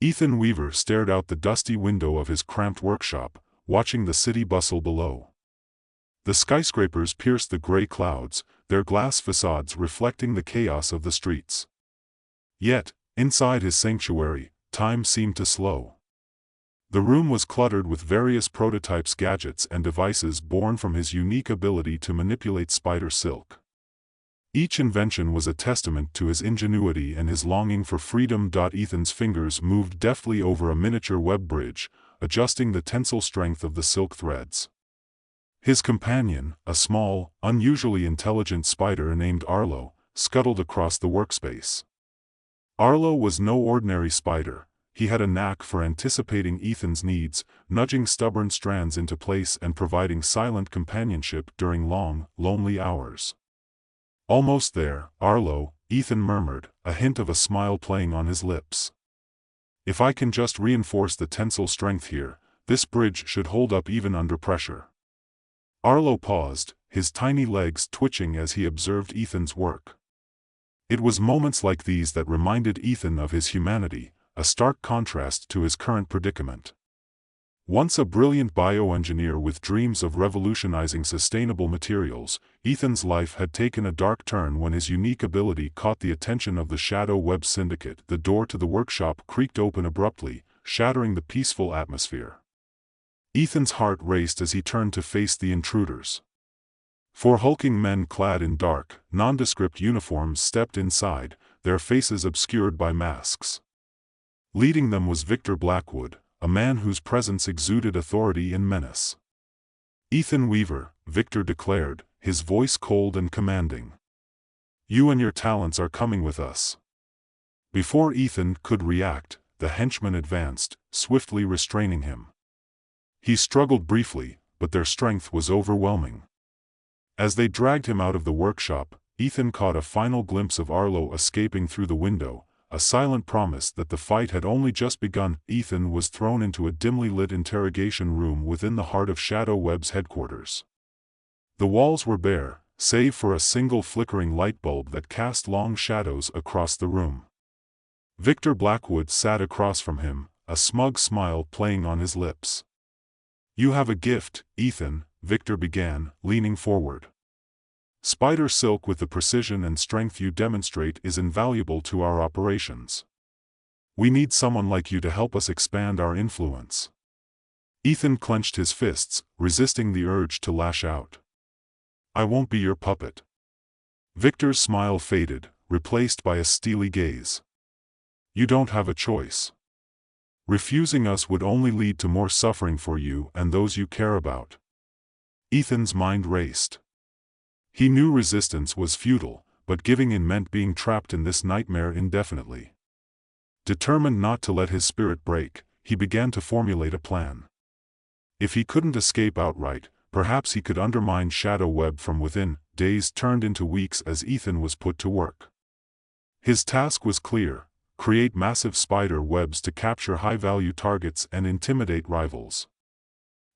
Ethan Weaver stared out the dusty window of his cramped workshop, watching the city bustle below. The skyscrapers pierced the gray clouds, their glass facades reflecting the chaos of the streets. Yet, inside his sanctuary, time seemed to slow. The room was cluttered with various prototypes, gadgets, and devices born from his unique ability to manipulate spider silk. Each invention was a testament to his ingenuity and his longing for freedom. Ethan's fingers moved deftly over a miniature web bridge, adjusting the tensile strength of the silk threads. His companion, a small, unusually intelligent spider named Arlo, scuttled across the workspace. Arlo was no ordinary spider. He had a knack for anticipating Ethan's needs, nudging stubborn strands into place and providing silent companionship during long, lonely hours. "Almost there, Arlo," Ethan murmured, a hint of a smile playing on his lips. "If I can just reinforce the tensile strength here, this bridge should hold up even under pressure." Arlo paused, his tiny legs twitching as he observed Ethan's work. It was moments like these that reminded Ethan of his humanity, a stark contrast to his current predicament. Once a brilliant bioengineer with dreams of revolutionizing sustainable materials, Ethan's life had taken a dark turn when his unique ability caught the attention of the Shadow Web Syndicate. The door to the workshop creaked open abruptly, shattering the peaceful atmosphere. Ethan's heart raced as he turned to face the intruders. Four hulking men clad in dark, nondescript uniforms stepped inside, their faces obscured by masks. Leading them was Victor Blackwood, a man whose presence exuded authority and menace. "Ethan Weaver," Victor declared, his voice cold and commanding. "You and your talents are coming with us." Before Ethan could react, the henchmen advanced, swiftly restraining him. He struggled briefly, but their strength was overwhelming. As they dragged him out of the workshop, Ethan caught a final glimpse of Arlo escaping through the window, a silent promise that the fight had only just begun. Ethan was thrown into a dimly lit interrogation room within the heart of Shadow Web's headquarters. The walls were bare, save for a single flickering light bulb that cast long shadows across the room. Victor Blackwood sat across from him, a smug smile playing on his lips. "You have a gift, Ethan," Victor began, leaning forward. "Spider silk with the precision and strength you demonstrate is invaluable to our operations. We need someone like you to help us expand our influence." Ethan clenched his fists, resisting the urge to lash out. "I won't be your puppet." Victor's smile faded, replaced by a steely gaze. "You don't have a choice. Refusing us would only lead to more suffering for you and those you care about." Ethan's mind raced. He knew resistance was futile, but giving in meant being trapped in this nightmare indefinitely. Determined not to let his spirit break, he began to formulate a plan. If he couldn't escape outright, perhaps he could undermine Shadow Web from within. Days turned into weeks as Ethan was put to work. His task was clear: create massive spider webs to capture high-value targets and intimidate rivals.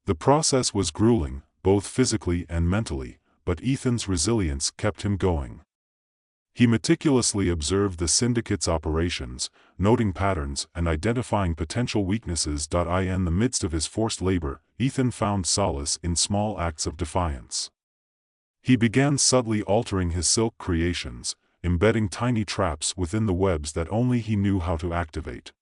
The process was grueling, both physically and mentally, but Ethan's resilience kept him going. He meticulously observed the syndicate's operations, noting patterns and identifying potential weaknesses. In the midst of his forced labor, Ethan found solace in small acts of defiance. He began subtly altering his silk creations, embedding tiny traps within the webs that only he knew how to activate.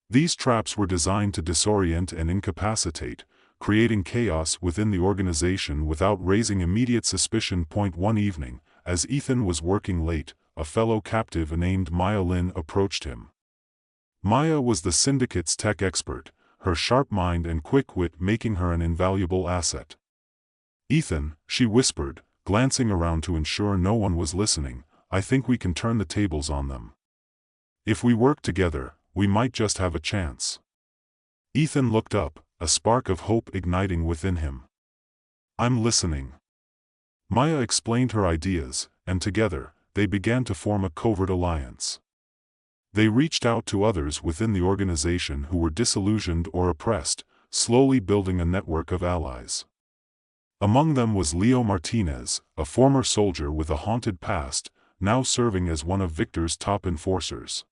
These traps were designed to disorient and incapacitate, creating chaos within the organization without raising immediate suspicion. One evening, as Ethan was working late, a fellow captive named Maya Lin approached him. Maya was the syndicate's tech expert, her sharp mind and quick wit making her an invaluable asset. "Ethan," she whispered, glancing around to ensure no one was listening, "I think we can turn the tables on them. If we work together, we might just have a chance." Ethan looked up, a spark of hope igniting within him. "I'm listening." Maya explained her ideas, and together, they began to form a covert alliance. They reached out to others within the organization who were disillusioned or oppressed, slowly building a network of allies. Among them was Leo Martinez, a former soldier with a haunted past, now serving as one of Victor's top enforcers.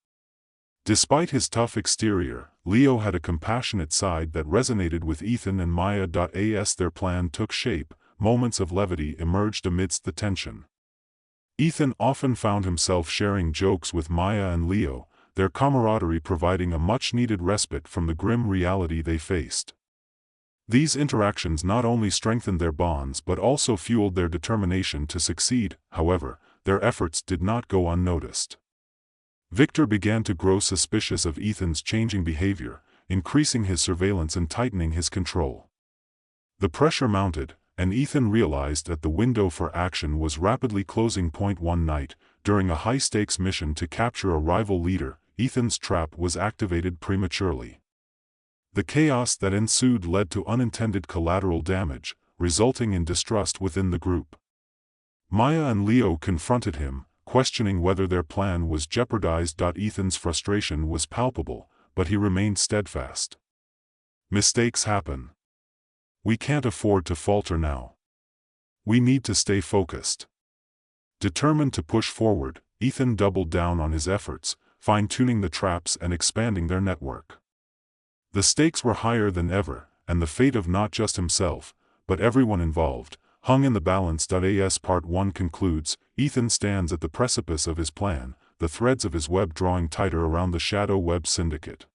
Despite his tough exterior, Leo had a compassionate side that resonated with Ethan and Maya. As their plan took shape, moments of levity emerged amidst the tension. Ethan often found himself sharing jokes with Maya and Leo, their camaraderie providing a much-needed respite from the grim reality they faced. These interactions not only strengthened their bonds but also fueled their determination to succeed. However, their efforts did not go unnoticed. Victor began to grow suspicious of Ethan's changing behavior, increasing his surveillance and tightening his control. The pressure mounted, and Ethan realized that the window for action was rapidly closing. One night, during a high-stakes mission to capture a rival leader, Ethan's trap was activated prematurely. The chaos that ensued led to unintended collateral damage, resulting in distrust within the group. Maya and Leo confronted him, questioning whether their plan was jeopardized. Ethan's frustration was palpable, but he remained steadfast. Mistakes happen. We can't afford to falter now. We need to stay focused. Determined to push forward, Ethan doubled down on his efforts, fine-tuning the traps and expanding their network. The stakes were higher than ever, and the fate of not just himself, but everyone involved, hung in the balance. As Part 1 concludes, Ethan stands at the precipice of his plan, the threads of his web drawing tighter around the shadow web syndicate.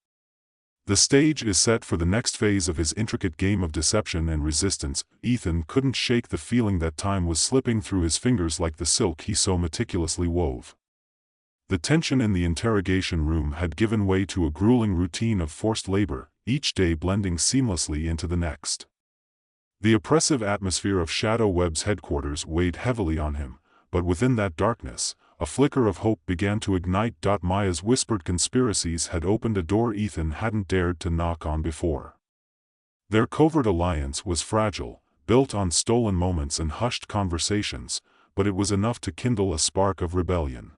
The stage is set for the next phase of his intricate game of deception and resistance. Ethan couldn't shake the feeling that time was slipping through his fingers like the silk he so meticulously wove. The tension in the interrogation room had given way to a grueling routine of forced labor, each day blending seamlessly into the next. The oppressive atmosphere of Shadow Web's headquarters weighed heavily on him, but within that darkness, a flicker of hope began to ignite. Maya's whispered conspiracies had opened a door Ethan hadn't dared to knock on before. Their covert alliance was fragile, built on stolen moments and hushed conversations, but it was enough to kindle a spark of rebellion.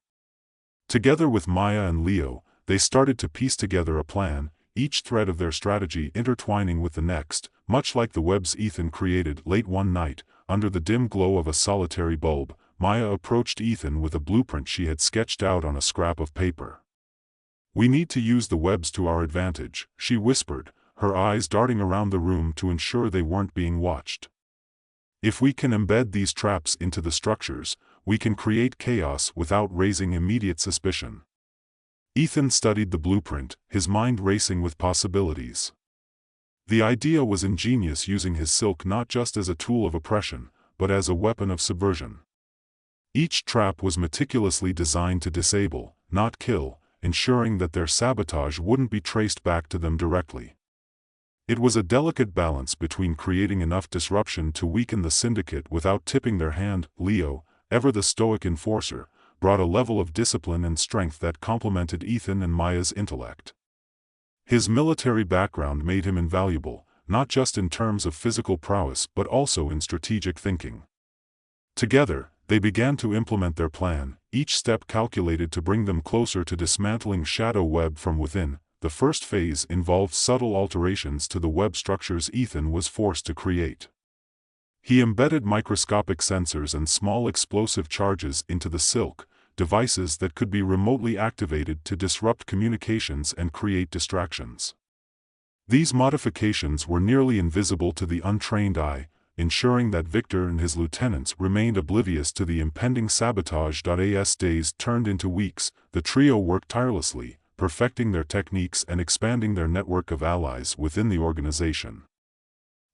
Together with Maya and Leo, they started to piece together a plan, each thread of their strategy intertwining with the next, much like the webs Ethan created. Late one night, under the dim glow of a solitary bulb, Maya approached Ethan with a blueprint she had sketched out on a scrap of paper. "We need to use the webs to our advantage," she whispered, her eyes darting around the room to ensure they weren't being watched. "If we can embed these traps into the structures, we can create chaos without raising immediate suspicion." Ethan studied the blueprint, his mind racing with possibilities. The idea was ingenious, using his silk not just as a tool of oppression, but as a weapon of subversion. Each trap was meticulously designed to disable, not kill, ensuring that their sabotage wouldn't be traced back to them directly. It was a delicate balance between creating enough disruption to weaken the syndicate without tipping their hand. Leo, ever the stoic enforcer, brought a level of discipline and strength that complemented Ethan and Maya's intellect. His military background made him invaluable, not just in terms of physical prowess but also in strategic thinking. Together, they began to implement their plan, each step calculated to bring them closer to dismantling Shadow Web from within. The first phase involved subtle alterations to the web structures Ethan was forced to create. He embedded microscopic sensors and small explosive charges into the silk, devices that could be remotely activated to disrupt communications and create distractions. These modifications were nearly invisible to the untrained eye, ensuring that Victor and his lieutenants remained oblivious to the impending sabotage. As days turned into weeks, the trio worked tirelessly, perfecting their techniques and expanding their network of allies within the organization.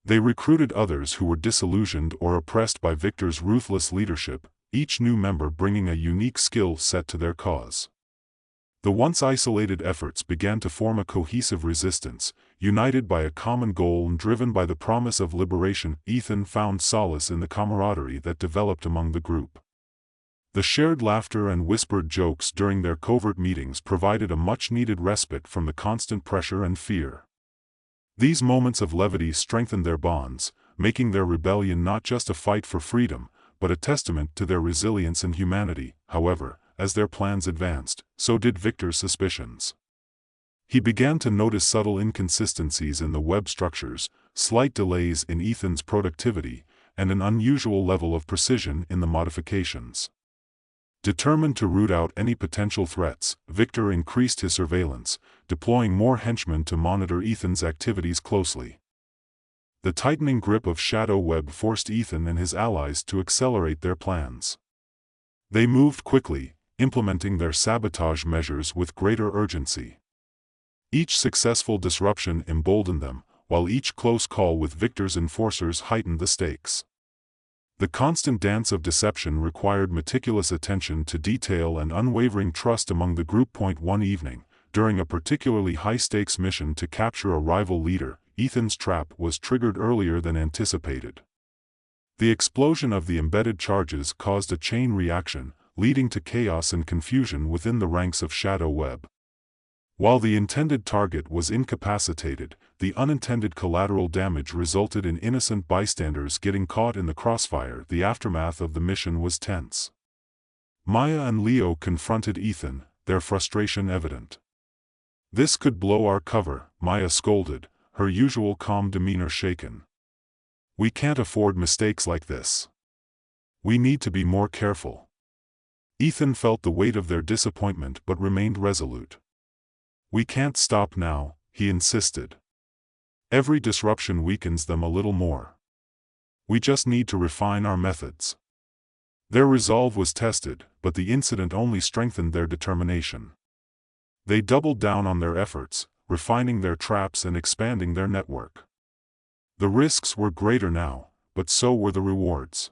They recruited others who were disillusioned or oppressed by Victor's ruthless leadership, each new member bringing a unique skill set to their cause. The once isolated efforts began to form a cohesive resistance, united by a common goal and driven by the promise of liberation. Ethan found solace in the camaraderie that developed among the group. The shared laughter and whispered jokes during their covert meetings provided a much-needed respite from the constant pressure and fear. These moments of levity strengthened their bonds, making their rebellion not just a fight for freedom, but a testament to their resilience and humanity. However, as their plans advanced, so did Victor's suspicions. He began to notice subtle inconsistencies in the web structures, slight delays in Ethan's productivity, and an unusual level of precision in the modifications. Determined to root out any potential threats, Victor increased his surveillance, deploying more henchmen to monitor Ethan's activities closely. The tightening grip of Shadow Web forced Ethan and his allies to accelerate their plans. They moved quickly, implementing their sabotage measures with greater urgency. Each successful disruption emboldened them, while each close call with Victor's enforcers heightened the stakes. The constant dance of deception required meticulous attention to detail and unwavering trust among the group. One evening, during a particularly high-stakes mission to capture a rival leader, Ethan's trap was triggered earlier than anticipated. The explosion of the embedded charges caused a chain reaction, leading to chaos and confusion within the ranks of Shadow Web. While the intended target was incapacitated, the unintended collateral damage resulted in innocent bystanders getting caught in the crossfire. The aftermath of the mission was tense. Maya and Leo confronted Ethan, their frustration evident. "This could blow our cover," Maya scolded, her usual calm demeanor shaken. "We can't afford mistakes like this. We need to be more careful." Ethan felt the weight of their disappointment but remained resolute. "We can't stop now," he insisted. "Every disruption weakens them a little more. We just need to refine our methods." Their resolve was tested, but the incident only strengthened their determination. They doubled down on their efforts, refining their traps and expanding their network. The risks were greater now, but so were the rewards.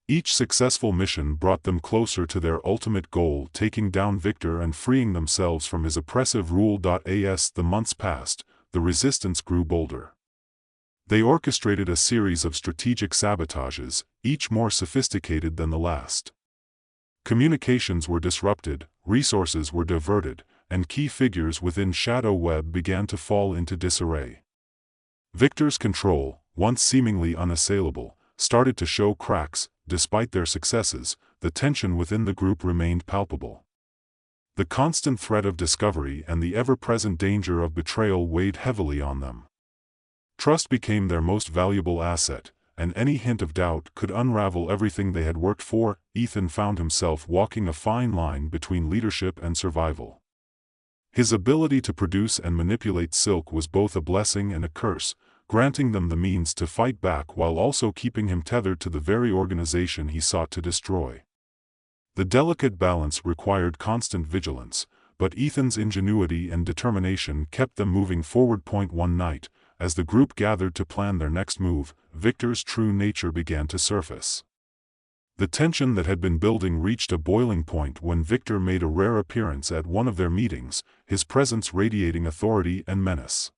Each successful mission brought them closer to their ultimate goal, taking down Victor and freeing themselves from his oppressive rule. As the months passed, the resistance grew bolder. They orchestrated a series of strategic sabotages, each more sophisticated than the last. Communications were disrupted, resources were diverted, and key figures within Shadow Web began to fall into disarray. Victor's control, once seemingly unassailable, started to show cracks. Despite their successes, the tension within the group remained palpable. The constant threat of discovery and the ever-present danger of betrayal weighed heavily on them. Trust became their most valuable asset, and any hint of doubt could unravel everything they had worked for. Ethan found himself walking a fine line between leadership and survival. His ability to produce and manipulate silk was both a blessing and a curse, granting them the means to fight back while also keeping him tethered to the very organization he sought to destroy. The delicate balance required constant vigilance, but Ethan's ingenuity and determination kept them moving forward. One night, as the group gathered to plan their next move, Victor's true nature began to surface. The tension that had been building reached a boiling point when Victor made a rare appearance at one of their meetings, his presence radiating authority and menace.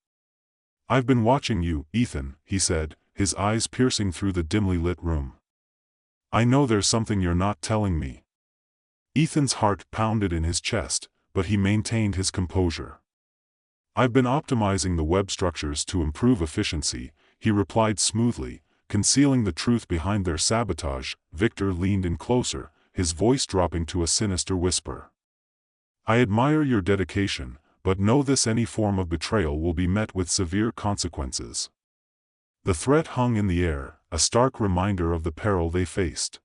"I've been watching you, Ethan," he said, his eyes piercing through the dimly lit room. "I know there's something you're not telling me." Ethan's heart pounded in his chest, but he maintained his composure. "I've been optimizing the web structures to improve efficiency," he replied smoothly, concealing the truth behind their sabotage. Victor leaned in closer, his voice dropping to a sinister whisper. "I admire your dedication, but know this: any form of betrayal will be met with severe consequences." The threat hung in the air, a stark reminder of the peril they faced.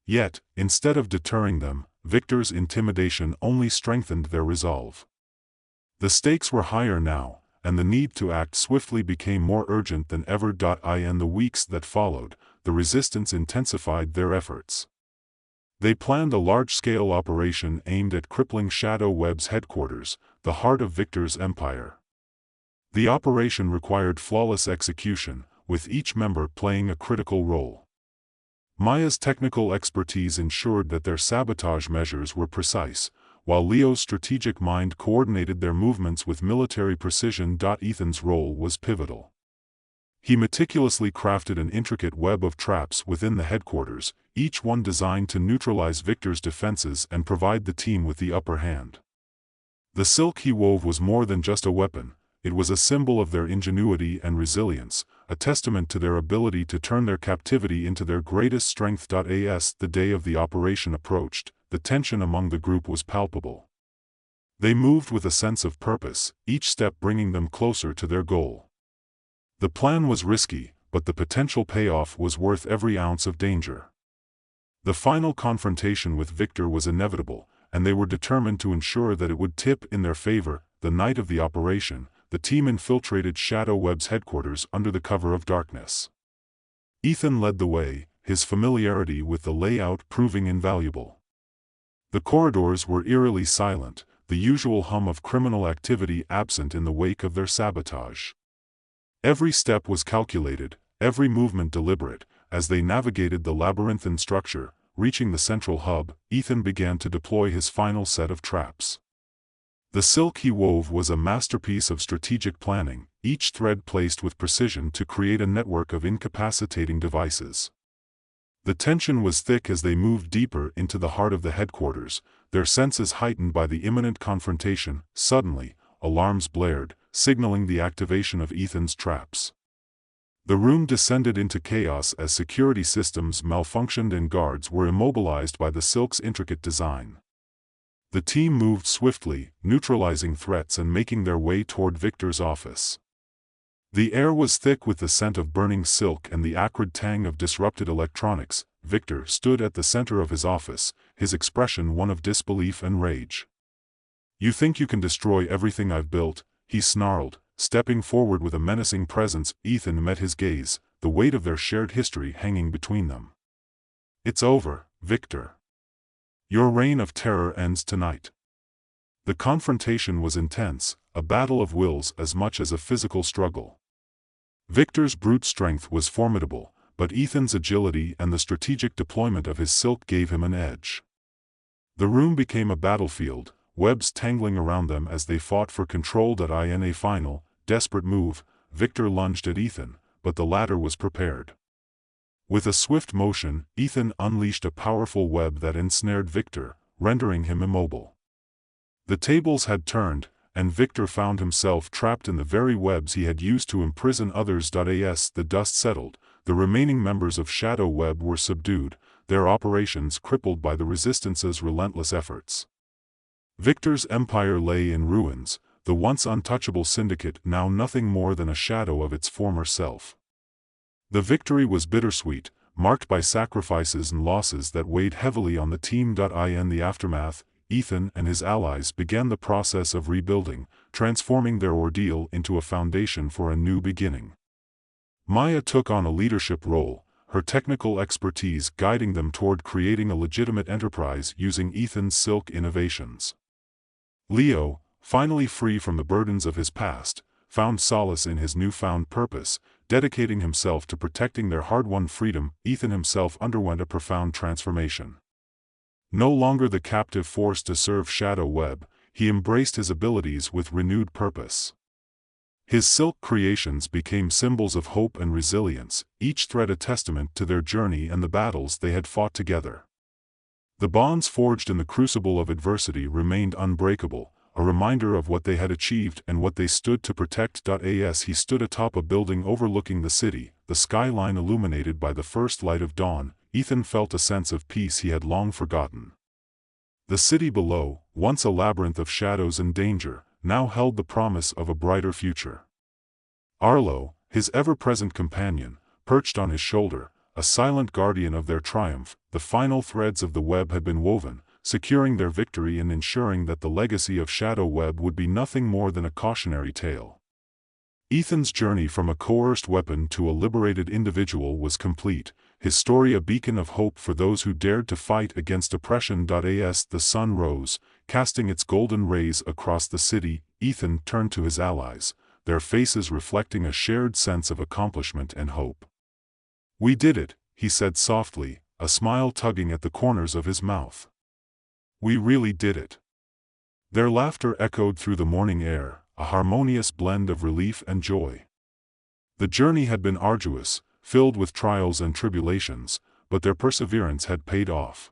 Yet, instead of deterring them, Victor's intimidation only strengthened their resolve. The stakes were higher now, and the need to act swiftly became more urgent than ever. In the weeks that followed, the resistance intensified their efforts. They planned a large-scale operation aimed at crippling Shadow Web's headquarters, the heart of Victor's empire. The operation required flawless execution, with each member playing a critical role. Maya's technical expertise ensured that their sabotage measures were precise, while Leo's strategic mind coordinated their movements with military precision. Ethan's role was pivotal. He meticulously crafted an intricate web of traps within the headquarters, each one designed to neutralize Victor's defenses and provide the team with the upper hand. The silk he wove was more than just a weapon, it was a symbol of their ingenuity and resilience, a testament to their ability to turn their captivity into their greatest strength. As the day of the operation approached, the tension among the group was palpable. They moved with a sense of purpose, each step bringing them closer to their goal. The plan was risky, but the potential payoff was worth every ounce of danger. The final confrontation with Victor was inevitable, and they were determined to ensure that it would tip in their favor. The night of the operation, the team infiltrated ShadowWeb's headquarters under the cover of darkness. Ethan led the way, his familiarity with the layout proving invaluable. The corridors were eerily silent, the usual hum of criminal activity absent in the wake of their sabotage. Every step was calculated, every movement deliberate. As they navigated the labyrinthine structure, reaching the central hub, Ethan began to deploy his final set of traps. The silk he wove was a masterpiece of strategic planning, each thread placed with precision to create a network of incapacitating devices. The tension was thick as they moved deeper into the heart of the headquarters, their senses heightened by the imminent confrontation. Suddenly, alarms blared, signaling the activation of Ethan's traps. The room descended into chaos as security systems malfunctioned and guards were immobilized by the silk's intricate design. The team moved swiftly, neutralizing threats and making their way toward Victor's office. The air was thick with the scent of burning silk and the acrid tang of disrupted electronics. Victor stood at the center of his office, his expression one of disbelief and rage. "You think you can destroy everything I've built?" he snarled, stepping forward with a menacing presence. Ethan met his gaze, the weight of their shared history hanging between them. "It's over, Victor. Your reign of terror ends tonight." The confrontation was intense, a battle of wills as much as a physical struggle. Victor's brute strength was formidable, but Ethan's agility and the strategic deployment of his silk gave him an edge. The room became a battlefield, webs tangling around them as they fought for control. In a final, desperate move, Victor lunged at Ethan, but the latter was prepared. With a swift motion, Ethan unleashed a powerful web that ensnared Victor, rendering him immobile. The tables had turned, and Victor found himself trapped in the very webs he had used to imprison others. As the dust settled, the remaining members of ShadowWeb were subdued, their operations crippled by the Resistance's relentless efforts. Victor's empire lay in ruins, the once untouchable syndicate now nothing more than a shadow of its former self. The victory was bittersweet, marked by sacrifices and losses that weighed heavily on the team. In the aftermath, Ethan and his allies began the process of rebuilding, transforming their ordeal into a foundation for a new beginning. Maya took on a leadership role, her technical expertise guiding them toward creating a legitimate enterprise using Ethan's silk innovations. Leo, finally free from the burdens of his past, found solace in his newfound purpose, dedicating himself to protecting their hard-won freedom. Ethan himself underwent a profound transformation. No longer the captive forced to serve ShadowWeb, he embraced his abilities with renewed purpose. His silk creations became symbols of hope and resilience, each thread a testament to their journey and the battles they had fought together. The bonds forged in the crucible of adversity remained unbreakable, a reminder of what they had achieved and what they stood to protect. As he stood atop a building overlooking the city, the skyline illuminated by the first light of dawn, Ethan felt a sense of peace he had long forgotten. The city below, once a labyrinth of shadows and danger, now held the promise of a brighter future. Arlo, his ever-present companion, perched on his shoulder, a silent guardian of their triumph. The final threads of the web had been woven, securing their victory and ensuring that the legacy of ShadowWeb would be nothing more than a cautionary tale. Ethan's journey from a coerced weapon to a liberated individual was complete, his story a beacon of hope for those who dared to fight against oppression. As the sun rose, casting its golden rays across the city, Ethan turned to his allies, their faces reflecting a shared sense of accomplishment and hope. "We did it," he said softly, a smile tugging at the corners of his mouth. "We really did it." Their laughter echoed through the morning air, a harmonious blend of relief and joy. The journey had been arduous, filled with trials and tribulations, but their perseverance had paid off.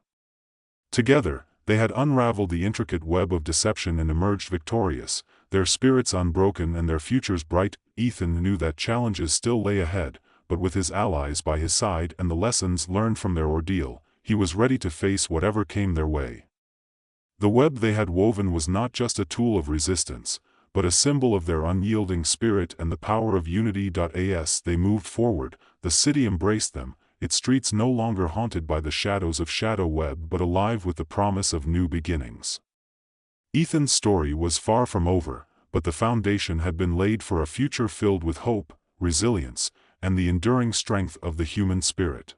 Together, they had unraveled the intricate web of deception and emerged victorious, their spirits unbroken and their futures bright. Ethan knew that challenges still lay ahead, but with his allies by his side and the lessons learned from their ordeal, he was ready to face whatever came their way. The web they had woven was not just a tool of resistance, but a symbol of their unyielding spirit and the power of unity. As they moved forward, the city embraced them, its streets no longer haunted by the shadows of Shadow Web but alive with the promise of new beginnings. Ethan's story was far from over, but the foundation had been laid for a future filled with hope, resilience, and the enduring strength of the human spirit.